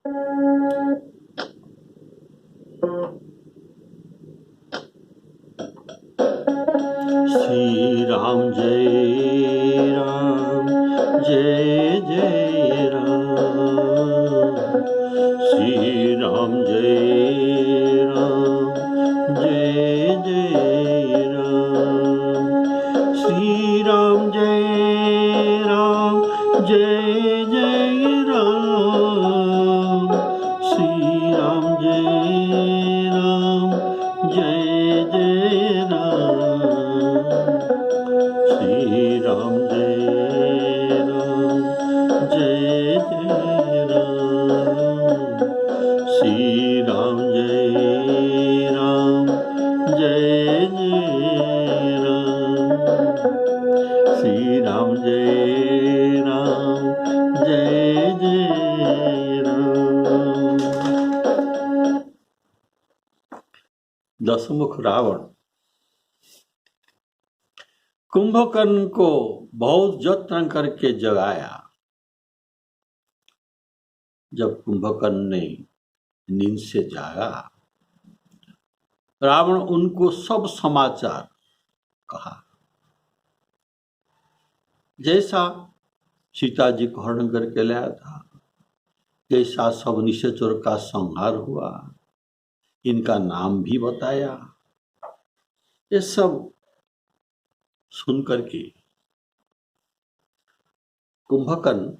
श्री राम जय राम जय जय राम। श्री राम जय राम जय जय राम। श्री राम जय राम जय जय राम। श्री राम जय राम जय जय राम। श्री राम जय राम जय जय राम। श्री राम जय राम जय जय राम। श्री राम जय राम जय जय राम। दशमुख रावण कुंभकर्ण को बहुत जतन करके जगाया। जब कुंभकर्ण ने नींद से जागा, रावण उनको सब समाचार कहा। जैसा सीता जी को हरण करके लाया था, जैसा सब निशाचर का संहार हुआ, इनका नाम भी बताया। ये सब सुन करके कुंभकर्ण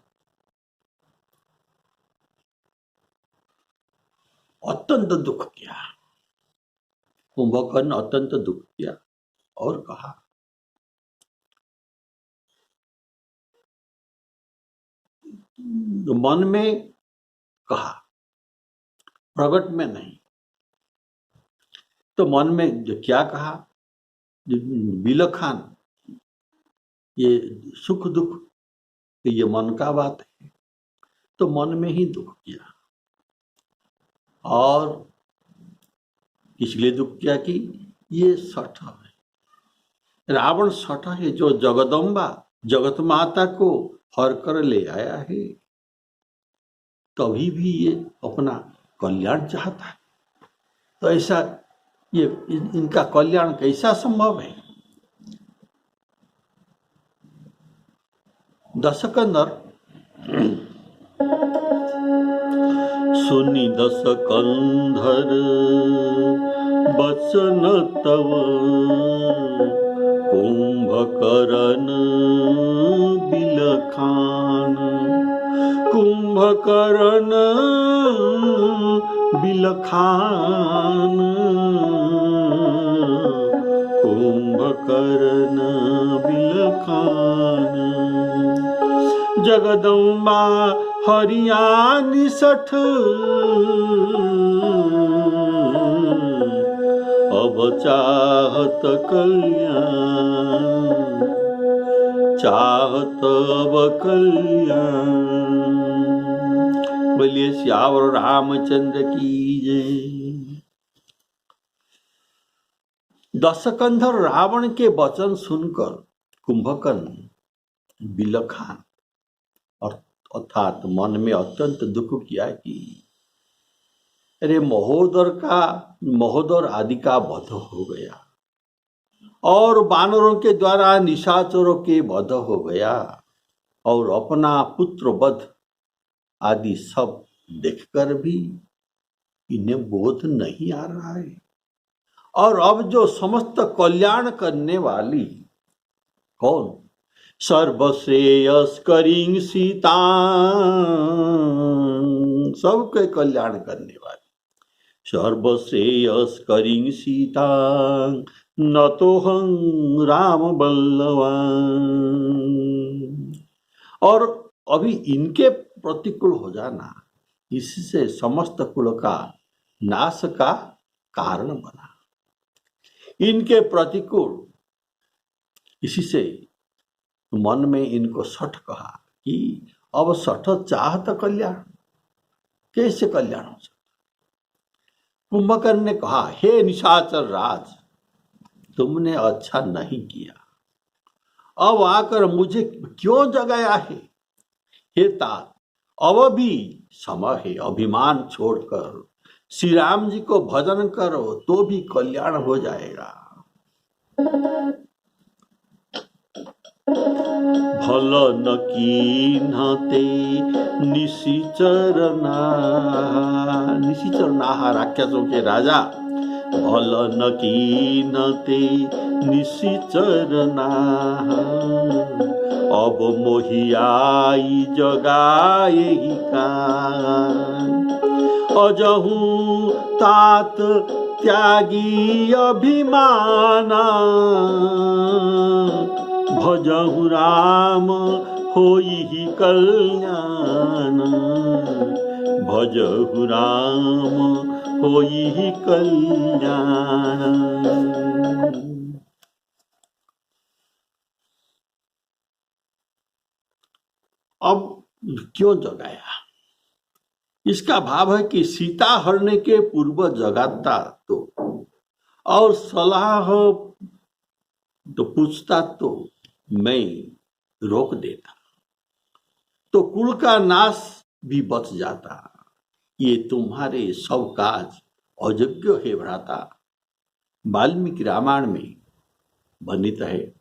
अत्यंत दुख किया। कुंभकर्ण अत्यंत दुख किया और कहा, मन में कहा, प्रकट में नहीं। तो मन में जो क्या कहा, बिलखान, ये सुख दुख ये मन का बात है। तो मन में ही दुख किया। और इसलिए दुख किया कि ये सठ है, रावण सठ है जो जगदम्बा जगत माता को हर कर ले आया है। तभी भी ये अपना कल्याण चाहता है। तो ऐसा ये इनका कल्याण कैसा संभव है? दशकंधर सुनी दशकंधर बचन तव, कुंभकर्ण बिलखान। कुंभकर्ण बिलखान, कुंभकर्ण बिलखान। जगदम्बा हरियाणी सठ, अब चाहत कल्याण, चाहत अब कल्याण। बोलिए श्यावर रामचंद्र की जय। दशकंधर रावण के वचन सुनकर कुंभकर्ण बिलखान अर्थात मन में अत्यंत दुख किया कि अरे महोदर आदि का वध हो गया, और वानरों के द्वारा निशाचरों के वध हो गया, और अपना पुत्र वध आदि सब देखकर भी इन्हें बोध नहीं आ रहा है। और अब जो समस्त कल्याण करने वाली कौन, सर्वश्रेयस करिंग सीता, सबके कल्याण करने वाली, सर्वश्रेयस करिंग सीता, न तो हम राम बल्लवान। और अभी इनके प्रतिकूल हो जाना इससे समस्त कुल का नाश का कारण बना। इनके प्रतिकूल, इसी से मन में इनको सठ कहा कि अब सठ चाहत कल्याण, कैसे कल्याण हो सकता? कुंभकर्ण ने कहा, हे निशाचर राज, तुमने अच्छा नहीं किया, अब आकर मुझे क्यों जगाया है? हे तात, अब भी समय है, अभिमान छोड़कर श्री राम जी को भजन करो तो भी कल्याण हो जाएगा। भल न कीन्हते निशिचर नाहा, राक्षसों के राजा, भल न कीन्हते निशिचर नाहा, अब मोहियाई जगाए ही कान, अजहू तात त्यागी अभिमाना, भजहु राम होई ही कल्याण, भजहु राम होई ही कल्याण। अब क्यों जगाया? इसका भाव है कि सीता हरने के पूर्व जगाता तो, और सलाह तो पूछता तो मैं रोक देता, तो कुल का नाश भी बच जाता। ये तुम्हारे सब काज अयोग्य है भ्राता। वाल्मीकि रामायण में वर्णित है,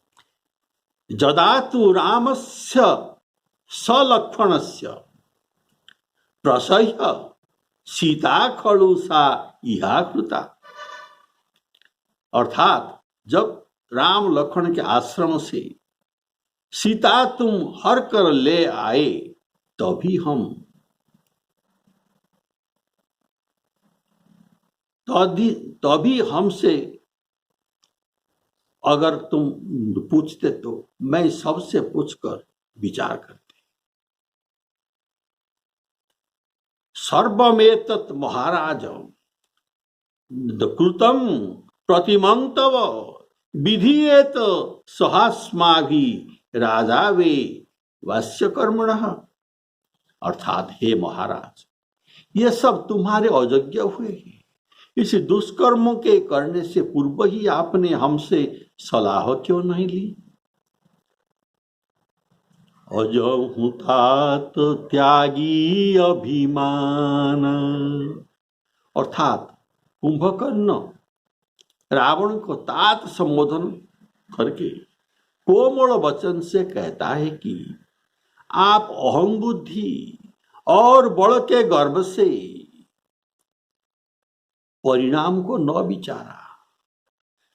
जदा तु रामस्य सलक्ष्मणस्य प्रसह्य सीता खलु सा इहा कृता। अर्थात जब राम लक्ष्मण के आश्रम से सीता तुम हर कर ले आए, तभी हमसे अगर तुम पूछते तो मैं सबसे पूछकर विचार करते। सर्वमेतत् महाराज कृतम प्रतिमं तव विधीयेत सहास्माभि राजा वे वास्य कर्मणः। अर्थात हे महाराज, ये सब तुम्हारे अयोग्य हुए हैं। इस दुष्कर्मों के करने से पूर्व ही आपने हमसे सलाह क्यों नहीं ली? अजहु तात त्यागी अभिमान। अर्थात कुंभकर्ण रावण को तात संबोधन करके कोमल वचन से कहता है कि आप अहम बुद्धि और बल के गर्व से परिणाम को न विचारा,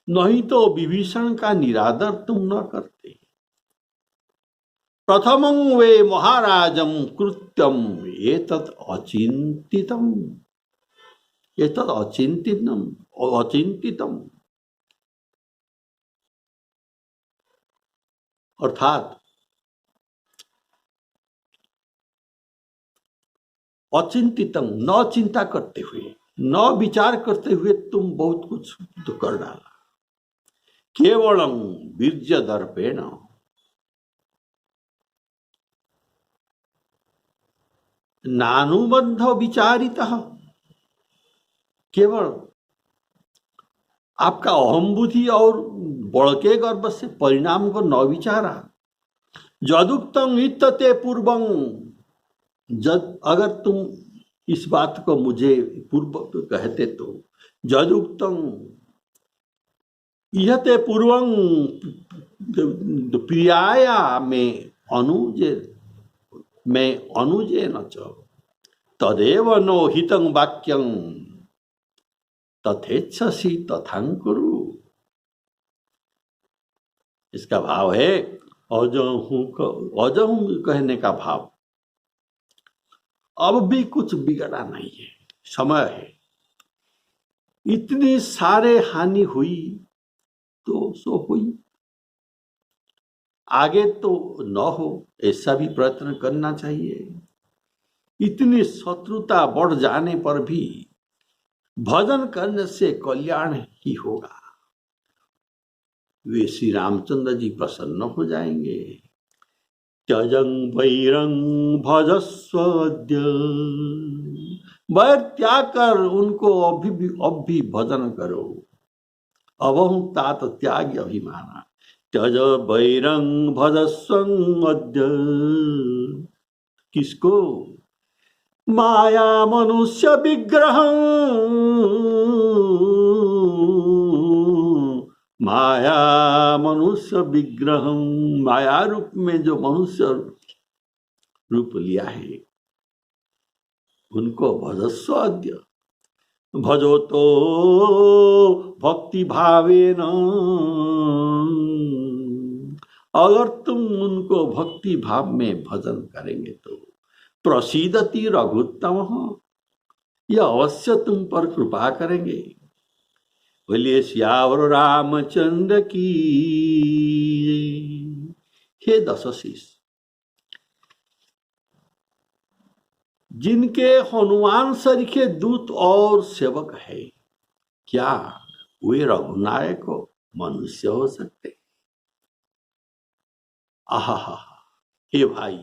नहीं तो विभीषण का निरादर तुम न करते। प्रथमं वे महाराजं कृत्यम एतत् अचिंतितम, एतत् अचिंतितम। अर्थात अचिंतितम, न चिंता करते हुए, न विचार करते हुए तुम बहुत कुछ तो कर डाला। केवलम वीर्य दर्पेण नानुबंध विचारितः। केवल आपका अहम बुद्धि और बल के गर्व से परिणाम को न विचारा। जदुक्तम इत्तते पूर्वं, जब अगर तुम इस बात को मुझे पूर्व कहते तो, जदुक्तम इहते पूर्वं प्रियाया में अनुजे न च तदेव नो हितं वाक्यं तथेच्छसि तथां कुरु। इसका भाव है अजहू कहने का भाव, अब भी कुछ बिगड़ा नहीं है, समय है। इतनी सारे हानि हुई तो सो हुई, आगे तो न हो ऐसा भी प्रयत्न करना चाहिए। इतनी शत्रुता बढ़ जाने पर भी भजन करने से कल्याण ही होगा। वे श्री रामचंद्र जी प्रसन्न हो जाएंगे। त्यजं वैरं भजस्व अद्य, वैर त्याग कर उनको अब भी भजन करो। अवहु तात त्याग अभिमाना, त्यज वैरं भजस्व अद्य। किसको? माया मनुष्य विग्रह, माया मनुष्य विग्रह, माया रूप में जो मनुष्य रूप लिया है उनको भजस्व अद्य, भजो तो भक्ति भावेन, अगर तुम उनको भक्ति भाव में भजन करेंगे तो प्रसीदति रघुत्तम, यह अवश्य तुम पर कृपा करेंगे। बोलिए सियावर रामचंद्र की। हे दशशीष, जिनके हनुमान सरीखे दूत और सेवक है, क्या वे रघुनायक को मनुष्य हो सकते? आहा, हे भाई,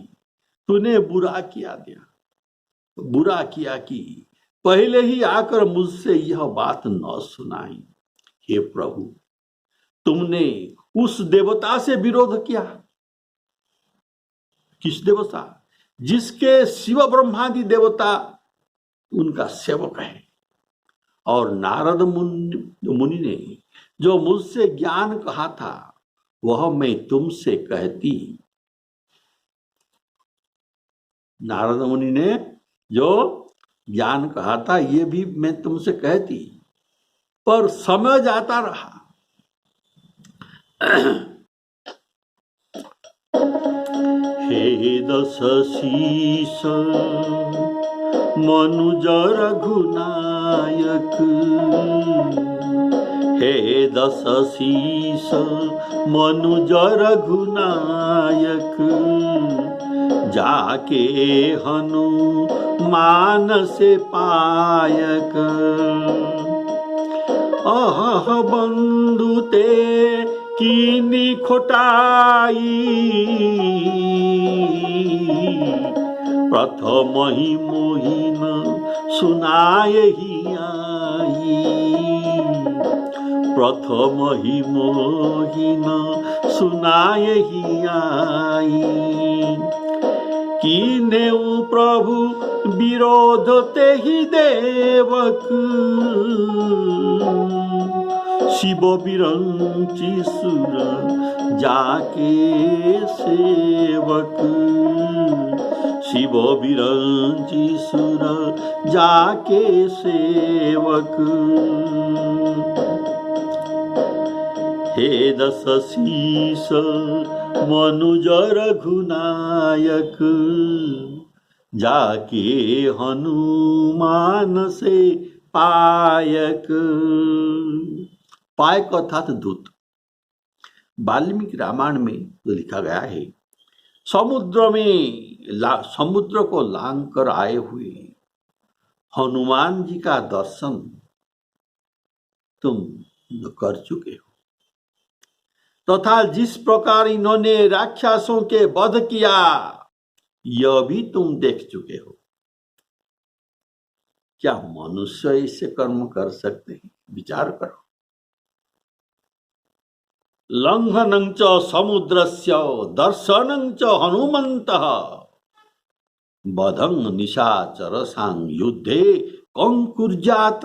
तूने बुरा किया दिया, बुरा किया कि पहले ही आकर मुझसे यह बात न सुनाई। हे प्रभु, तुमने उस देवता से विरोध किया। किस देवता? जिसके शिव ब्रह्मादि देवता उनका सेवक है। और नारद मुनि ने जो मुझसे ज्ञान कहा था वह मैं तुमसे कहती। नारद मुनि ने जो ज्ञान कहा था ये भी मैं तुमसे कहती, पर समय जाता रहा। हे दशशीष मनुज रघुनायक, हे दशशीष मनुज रघुनायक, जाके हनुमान से पायक, अह बंधु ते कीनी खोटाई, प्रथम ही मोहिन सुनाए ही आई, प्रथम ही मोहिन सुनाए ही आई, कीने प्रभु विरोध ते ही देवक, शिव बिरंची सुर जाके सेवक, शिव बिरंची सुर जाके सेवक, हे दशशीष मनुज रघुनायक, जाके हनुमान से पायक। पायक अर्थात दूत। वाल्मीकि रामायण में जो लिखा गया है, समुद्र को लांग कर आए हुए हनुमान जी का दर्शन तुम कर चुके हो, तथा जिस प्रकार इन्होंने राक्षसों के वध किया यह भी तुम देख चुके हो। क्या मनुष्य ऐसे कर्म कर सकते हैं? विचार करो। लंघनं च समुद्रस्य दर्शनं च हनुमन्तः, वधं निशाचरसां युद्धे कंकुर्जात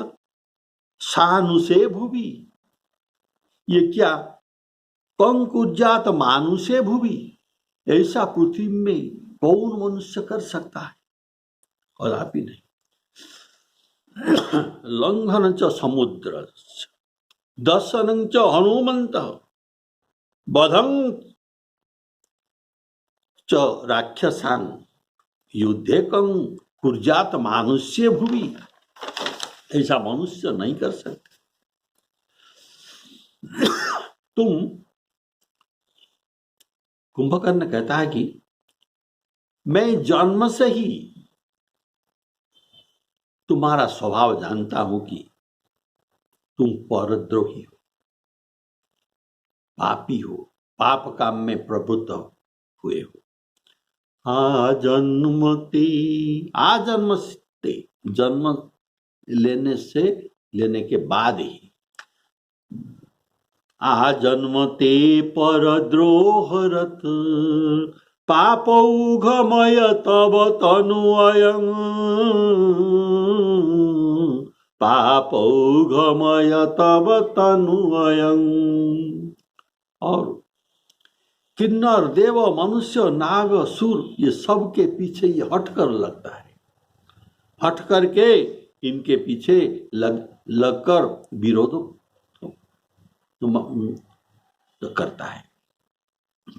सानुषे भुवि। ये क्या? कंकुर्जात मानुषे भुवि, ऐसा पृथ्वी में कौन मनुष्य कर सकता है? कदापि नहीं। लंघनं च समुद्रस्य दर्शनं च हनुमन्तः, वधं च राक्षसां युद्धे कंकुर्जात मानुष्य भुवि, ऐसा मनुष्य नहीं कर सकते। कुंभकर्ण कहता है कि मैं जन्म से ही तुम्हारा स्वभाव जानता हूं कि तुम परद्रोही हो, पापी हो, पाप काम में प्रवृत्त हुए हो। जन्म लेने के बाद ही जन्मते परद्रोहरत पापौघमय तव तनुअयं, पापौघमय तव तनुअयं। और किन्नर, देव, मनुष्य, नाग, सुर, ये सब के पीछे ये हट कर लगता है। हट करके इनके पीछे लगकर विरोध करता है।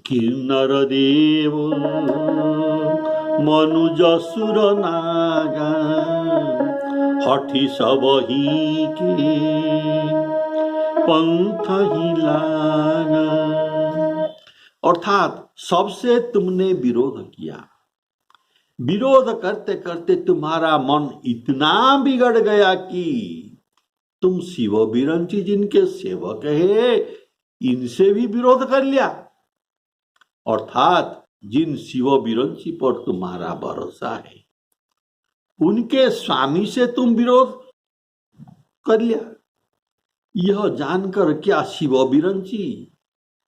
किन्नर देव मनुज सुर नागा, हठी सब ही के पंथ ही लागा। अर्थात सबसे तुमने विरोध किया। विरोध करते करते तुम्हारा मन इतना बिगड़ गया कि तुम शिव बिरंची जिनके सेवक है, इनसे भी विरोध कर लिया। अर्थात जिन शिव बिरंची पर तुम्हारा भरोसा है, उनके स्वामी से तुम विरोध कर लिया। यह जानकर क्या शिव बिरंची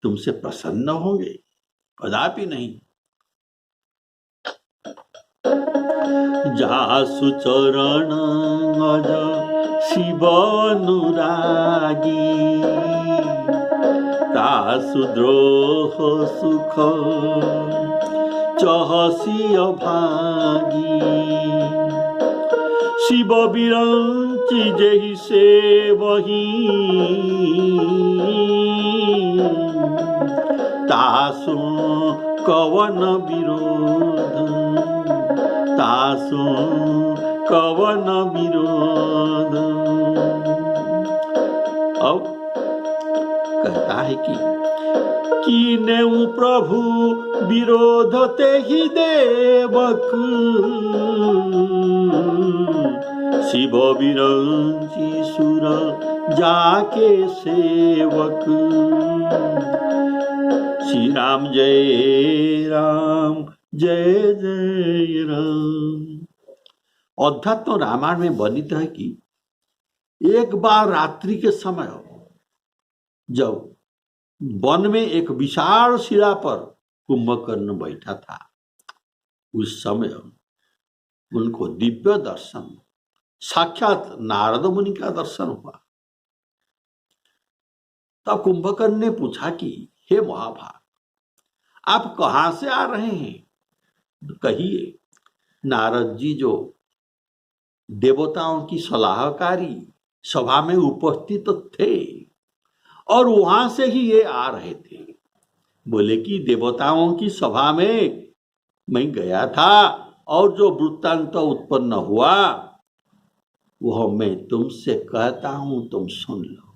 तुमसे प्रसन्न होंगे? कदापि नहीं। जासु चरण अज शिव अनुरागी, तासु द्रोह सुख चहसी अभागी। शिव बिरंची जेहि सेवही, तासु कवन विरोध, तासु कवन विरोध। अब कहता है कि नेउ प्रभु विरोध ते ही देवक, शिव बिरंची सुर जाके सेवक। श्री राम जय राम, जय जय राम। अध्यात्म रामायण में वर्णित है कि एक बार रात्रि के समय जब वन में एक विशाल शिला पर कुंभकर्ण बैठा था, उस समय उनको दिव्य दर्शन, साक्षात नारद मुनि का दर्शन हुआ। तब कुंभकर्ण ने पूछा कि हे महाभाग, आप कहां से आ रहे हैं? तो कहिए। नारद जी जो देवताओं की सलाहकारी सभा में उपस्थित थे और वहां से ही ये आ रहे थे। बोले कि देवताओं की सभा में मैं गया था और जो वृत्तांत उत्पन्न हुआ वह मैं तुमसे कहता हूं, तुम सुन लो।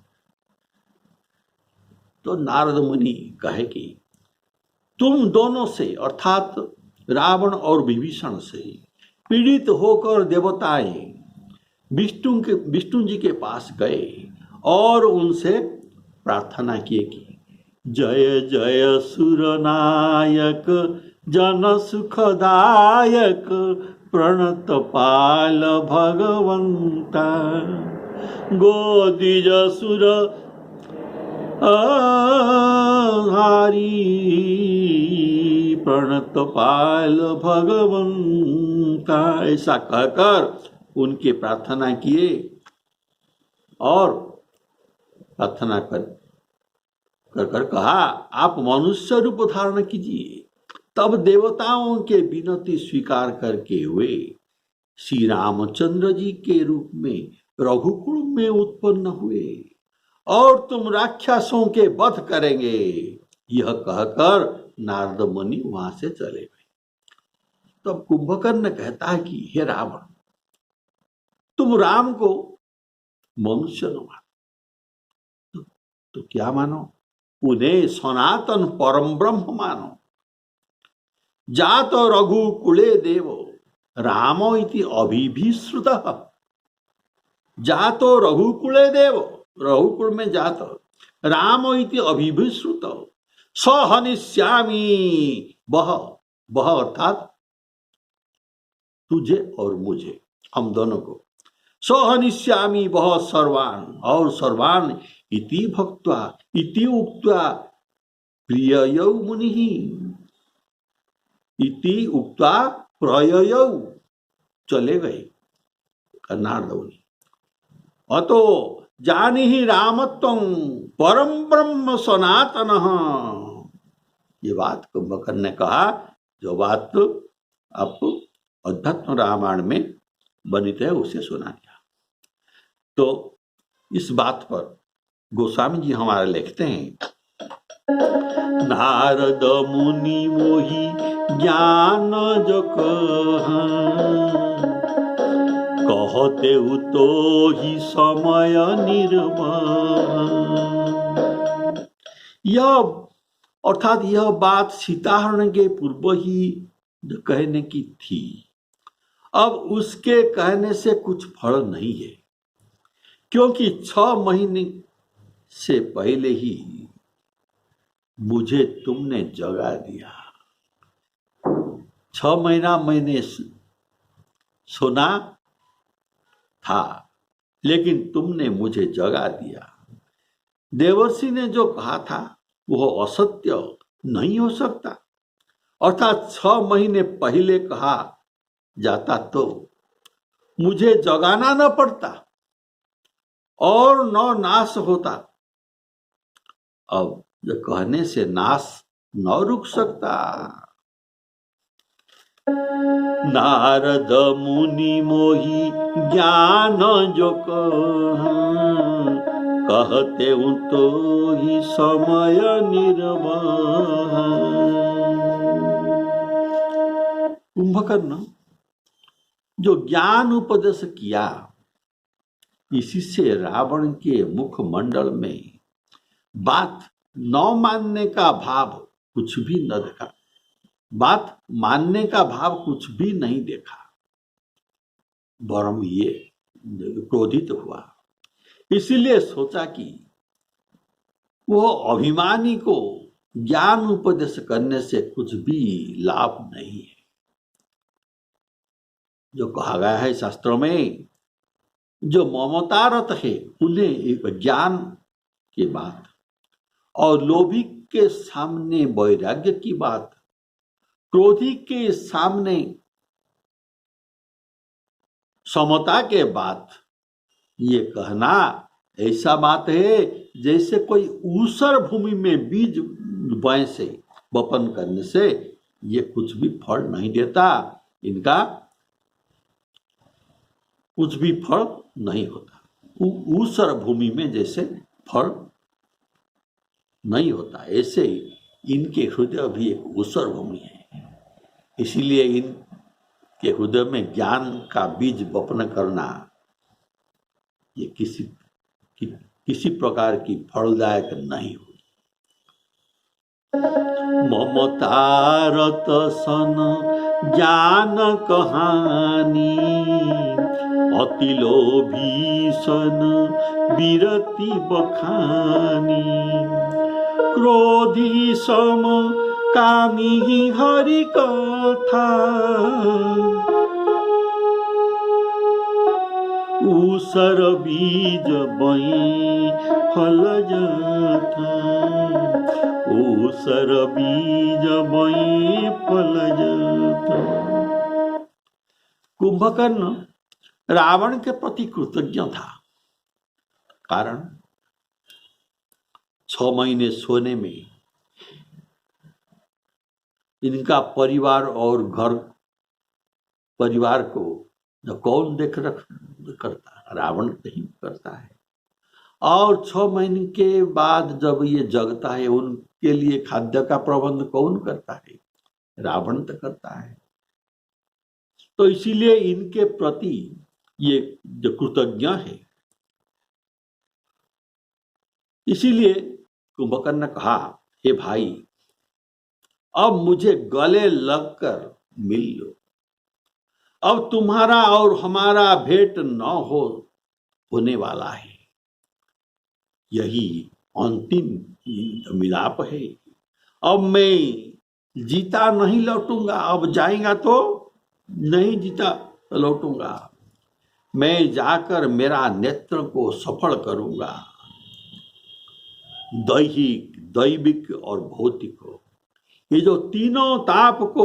तो नारद मुनि कहे कि तुम दोनों से अर्थात रावण और विभीषण से पीड़ित होकर देवताएं विष्णु जी के पास गए और उनसे प्रार्थना किए कि जय जय सुरनायक जन सुखदायक प्रणत पाल भगवंता, गोदिज सुर हारी प्रणत पाल भगवंता। ऐसा कहकर उनके प्रार्थना किए और प्रार्थना कर कहा आप मनुष्य रूप धारण कीजिए। तब देवताओं के विनती स्वीकार करके हुए श्री रामचंद्र जी के रूप में रघुकुल में उत्पन्न हुए और तुम राक्षसों के वध करेंगे। यह कहकर नारद मुनि वहां से चले गए। तब कुंभकर्ण कहता है कि हे रावण, तुम राम को मनुष्य न मानो तो क्या मानो? उन्हें सनातन परम ब्रह्म मानो। जात रघुकुले देव रामो इति अभिभिश्रुतः। जातो रघुकुले देव, रघुकुल में जात, रामो इति अभिभिश्रुत, स हनिष्यामि वह, वह अर्थात तुझे और मुझे, हम दोनों को, स हनिष्यामि वह सर्वान, और सर्वान इति भक्त्वा इति उक्त्वा प्रिययौ मुनिः। इति उक्ता प्रययौ, चले गए कर्नारदौनी। अतो जानिहि रामत्वं परम ब्रह्म सनातनः। ये बात कुंभकर्ण ने कहा, जो बात आप अध्यात्म रामायण में वर्णित है उसे सुना दिया। तो इस बात पर गोस्वामी जी हमारे लिखते हैं, नारद मुनि मोहि ज्ञान जो कहते तो ही समय निर्वाह। यह अर्थात यह बात सीताहरण के पूर्व ही कहने की थी, अब उसके कहने से कुछ फल नहीं है, क्योंकि 6 महीने से पहले ही मुझे तुमने जगा दिया। 6 महीना मैंने सुना था, लेकिन तुमने मुझे जगा दिया। देवर्षि ने जो कहा था वह असत्य नहीं हो सकता, अर्थात 6 महीने पहले कहा जाता तो मुझे जगाना न पड़ता और न नाश होता। अब जो कहने से नाश न रुक सकता। नारद मुनि मोहि ज्ञान जो कहते तो ही समय निर्वाह। कुंभकर्ण जो ज्ञान उपदेश किया, इसी से रावण के मुखमंडल में बात न मानने का भाव कुछ भी न देखा, बात मानने का भाव कुछ भी नहीं देखा, वरम ये क्रोधित हुआ। इसीलिए सोचा कि वह अभिमानी को ज्ञान उपदेश करने से कुछ भी लाभ नहीं है। जो कहा गया है शास्त्रों में, जो ममतारत है उन्हें एक ज्ञान की बात और लोभी के सामने वैराग्य की बात, क्रोधी के सामने समता के बात, ये कहना ऐसा बात है जैसे कोई ऊसर भूमि में बीज बोने से, वपन करने से ये कुछ भी फल नहीं देता, इनका कुछ भी फल नहीं होता। ऊसर भूमि में जैसे फल नहीं होता, ऐसे इनके हृदय भी एक ऊसर भूमि है। इसीलिए इनके हृदय में ज्ञान का बीज वपन करना ये किसी प्रकार की फलदायक नहीं हुई। ममतारत सन ज्ञान कहानी, अति लोभी सन विरति बखानी, क्रोधी सम कामी हरि कथा, ऊसर बीज बई फल जाता, ऊसर बीज बई फल जाता। कुंभकर्ण रावण के प्रति कृतज्ञ था, कारण 6 महीने सोने में इनका परिवार और घर परिवार को जो कौन देख रख करता, रावण नहीं करता है। और 6 महीने के बाद जब ये जगता है, उनके लिए खाद्य का प्रबंध कौन करता है? रावण तो करता है। तो इसीलिए इनके प्रति ये जो कृतज्ञ है, इसीलिए कुंभकर्ण ने कहा, हे भाई, अब मुझे गले लगकर मिल लो, अब तुम्हारा और हमारा भेंट न होने वाला है, यही अंतिम मिलाप है। अब मैं जीता नहीं लौटूंगा, अब जाएगा तो नहीं जीता लौटूंगा, मैं जाकर मेरा नेत्र को सफल करूंगा, दैहिक, दैविक और भौतिक, ये जो तीनों ताप को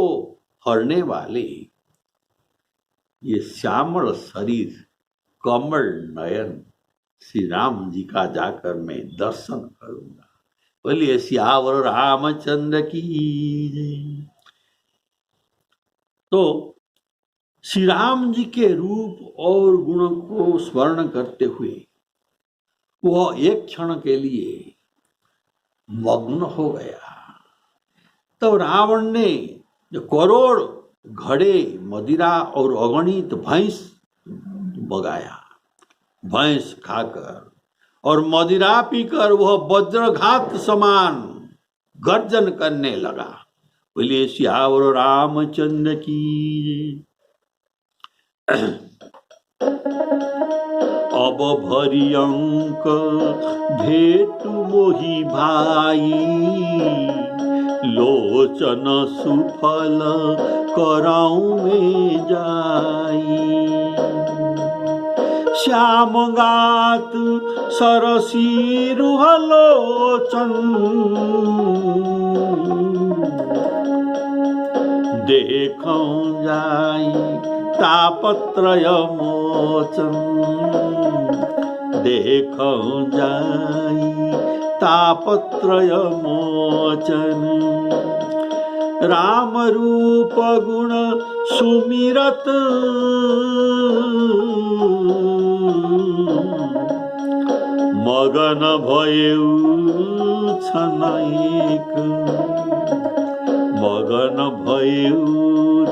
फरने वाले ये श्यामल शरीर कमल नयन श्री राम जी का जाकर मैं दर्शन करूंगा। बोलिए सियावर रामचंद्र की जय। तो श्री राम जी के रूप और गुणों को स्मरण करते हुए वह एक क्षण के लिए मग्न हो गया। तो रावण ने जो करोड़ घड़े मदिरा और अगणित भैंस बगाया, भैंस खाकर और मदिरा पीकर वह वज्रघात समान गर्जन करने लगा। बोलिए सियावर रामचंद्र की। अब भरी अंक भेटु मोहि भाई, लोचन सुफल कराऊं में जाई। श्याम गात सरसी रुहलोचन, देखऊं जाई तापत्रय मोचन, देखऊं जाई तापत्रय मोचन। राम रूप गुण सुमिरत, मगन भयउ छनएक, मगन भयउ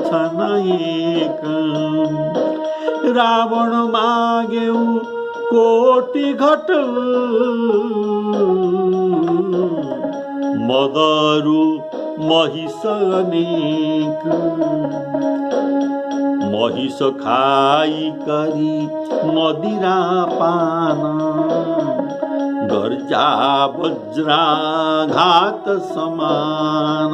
छनएक। रावण मागेउ कोटि घट, मदरु महिष अनेक। महिष खाई करी मदिरा पान, गर्जा वज्राघात समान।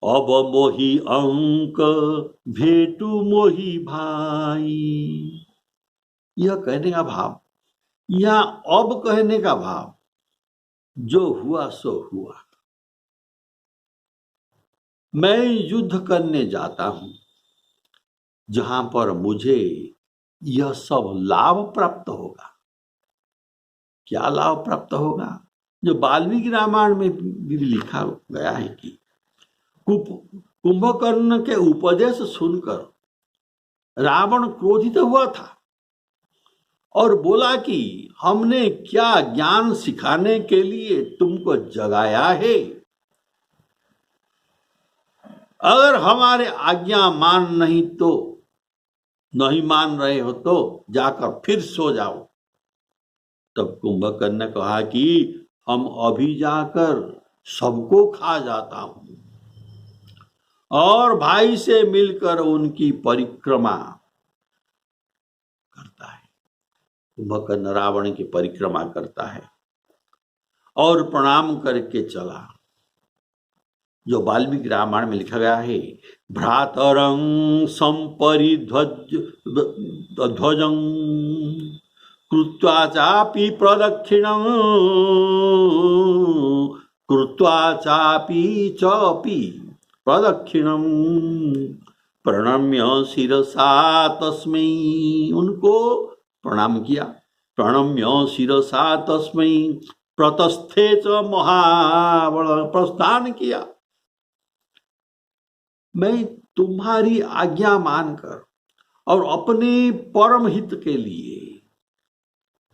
अब मोहि अंक भेटु मोहि भाई। यह कहने का भाव, या अब कहने का भाव, जो हुआ सो हुआ। मैं युद्ध करने जाता हूं जहां पर मुझे यह सब लाभ प्राप्त होगा। क्या लाभ प्राप्त होगा? जो वाल्मीकि रामायण में भी लिखा गया है कि कुंभकर्ण के उपदेश सुनकर रावण क्रोधित हुआ था और बोला कि हमने क्या ज्ञान सिखाने के लिए तुमको जगाया है? अगर हमारे आज्ञा नहीं मान रहे हो तो जाकर फिर सो जाओ। तब कुंभकर्ण ने कहा कि हम अभी जाकर सबको खा जाता हूं और भाई से मिलकर उनकी परिक्रमा करता है। कुंभकर्ण रावण की परिक्रमा करता है और प्रणाम करके चला। जो वाल्मीकि रामायण में लिखा गया है, भ्रातरं संपरिध्वजं कृत्वा चापि प्रदक्षिणं, कृत्वा चापि प्रदक्षिणं, प्रणम्य शिरसा तस्मै, उनको प्रणाम किया। प्रणम्य शिरसा तस्मै प्रतस्थे च महाबल, प्रस्थान किया। मैं तुम्हारी आज्ञा मानकर और अपने परम हित के लिए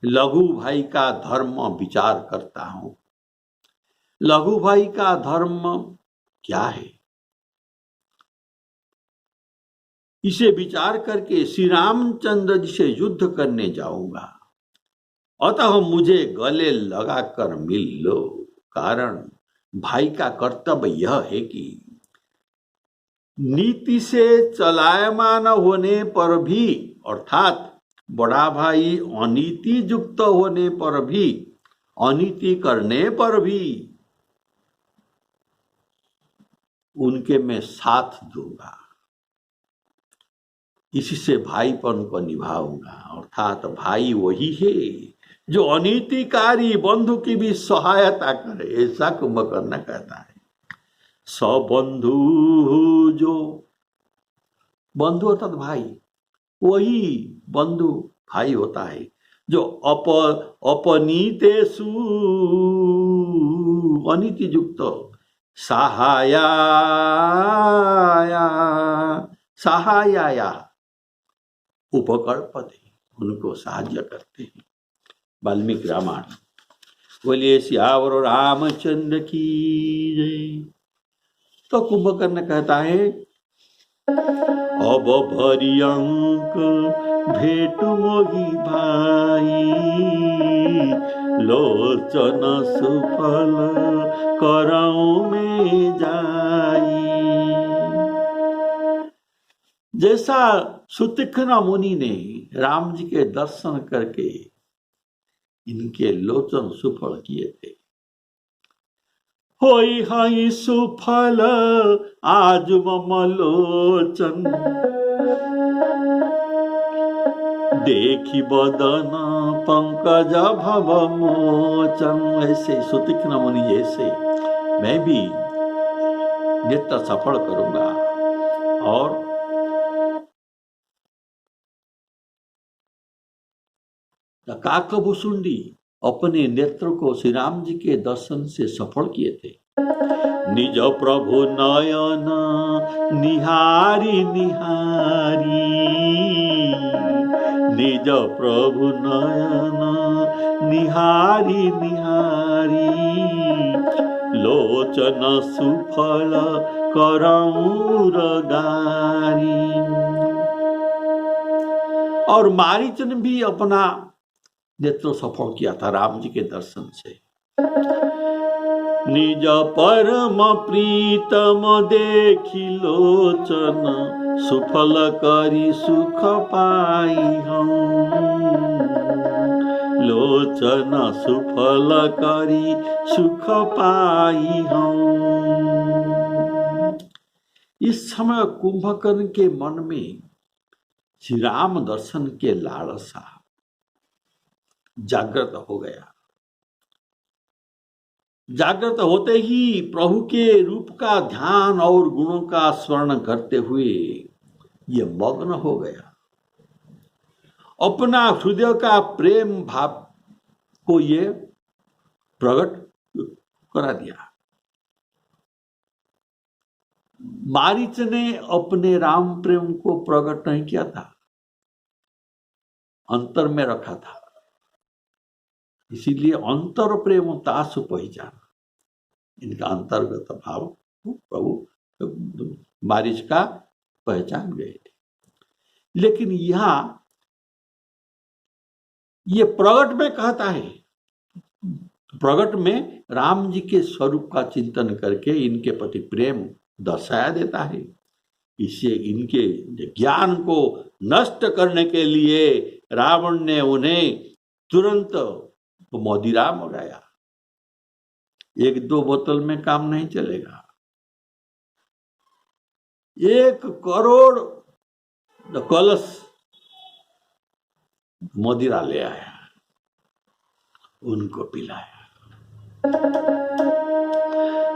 लघु भाई का धर्म विचार करता हूं। लघु भाई का धर्म क्या है? इसे विचार करके श्री रामचंद्र जी से युद्ध करने जाऊंगा। अतः मुझे गले लगाकर मिल लो। कारण भाई का कर्तव्य यह है कि नीति से चलायमान होने पर भी, अर्थात बड़ा भाई अनीति युक्त होने पर भी, अनीति करने पर भी उनके मैं साथ दूंगा। इसी से भाईपन को निभाऊंगा। अर्थात भाई वही है जो अनीतिकारी बंधु की भी सहायता करे, ऐसा कुंभकर्ण कहता है। सबंधु, जो बंधु अर्थात भाई, वही बंधु भाई होता है जो अपनीतेषु अनीति युक्त सहाया उपकल्पते, उनको साहाय्य करते हैं। वाल्मीकि रामायण। बोलिए सियावर रामचंद्र की जय। तो कुंभकर्ण कहता है, अब भरियंक भेटु मोहि भाई, लोचन सुफल करऊं में जाई। जैसा सुतीक्ष्ण मुनि ने राम जी के दर्शन करके इनके लोचन सुफल किए थे, होई हई सुफल आज मम लोचन, देखी बदन पंकज भव मोचन। ऐसे सुतीक्ष्ण मुनि जैसे मैं भी नेत्र सफल करूंगा और काकभूषुंडी अपने नेत्र को श्री राम जी के दर्शन से सफल किए थे। निज प्रभु नयन निहारी निहारी, निज प्रभु नयन निहारी निहारी, लोचन सुफल करऊं रगारी। और मारीचन भी अपना नेत्र सफल किया था राम जी के दर्शन से। निज परम प्रीतम देखी लोचन, सुफल करी सुख पाई हम, लोचन सुफल करी सुख पाई हम। इस समय कुंभकर्ण के मन में श्री राम दर्शन के लालसा जागृत हो गया। जागृत होते ही प्रभु के रूप का ध्यान और गुणों का स्मरण करते हुए ये मग्न हो गया। अपना हृदय का प्रेम भाव को ये प्रकट करा दिया। मारीच ने अपने राम प्रेम को प्रकट नहीं किया था, अंतर में रखा था। इसीलिए अंतर प्रेम तासु पहचान, इनका अंतर्गत भाव प्रभु मारीच का पहचान गए थे। लेकिन यहां ये प्रगट में कहता है, प्रगट में राम जी के स्वरूप का चिंतन करके इनके प्रति प्रेम दर्शाया देता है। इससे इनके ज्ञान को नष्ट करने के लिए रावण ने उन्हें तुरंत मदिरा मंगाया। एक दो बोतल में काम नहीं चलेगा, 1 करोड़ कलश मदिरा ले आया, उनको पिलाया।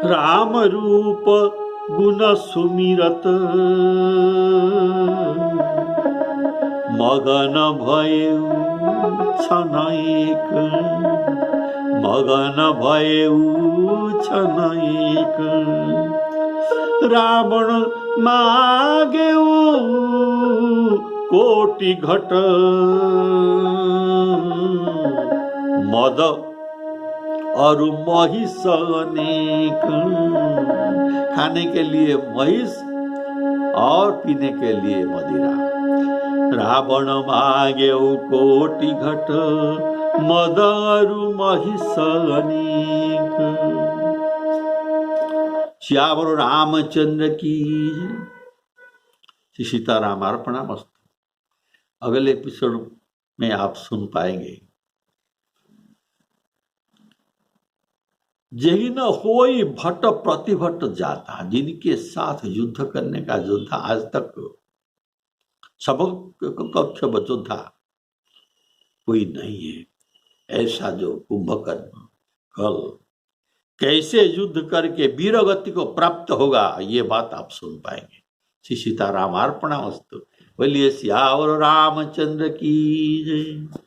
राम रूप गुण सुमिरत, मगन भयउ क्षण एक, मगन भयउ क्षण एक। रावण मागेउ कोटि घट, मद और महिष अनेक। खाने के लिए महिष और पीने के लिए मदिरा। रावण मागेउ कोटि घट, मद और महिष अनेक। श्यावर रामचंद्र की सीताराम अर्पणामस्तु। अगले एपिसोड में आप सुन पाएंगे, जही न होई भट्ट प्रतिभट्ट जाता, जिनके साथ युद्ध करने का योद्धा आज तक समकक्ष योद्धा कोई नहीं है। ऐसा जो कुंभकर्ण कल कैसे युद्ध करके वीरगति को प्राप्त होगा, ये बात आप सुन पाएंगे। श्री सीताराम अर्पणमस्तु। बोलिए सियावर रामचंद्र की जय।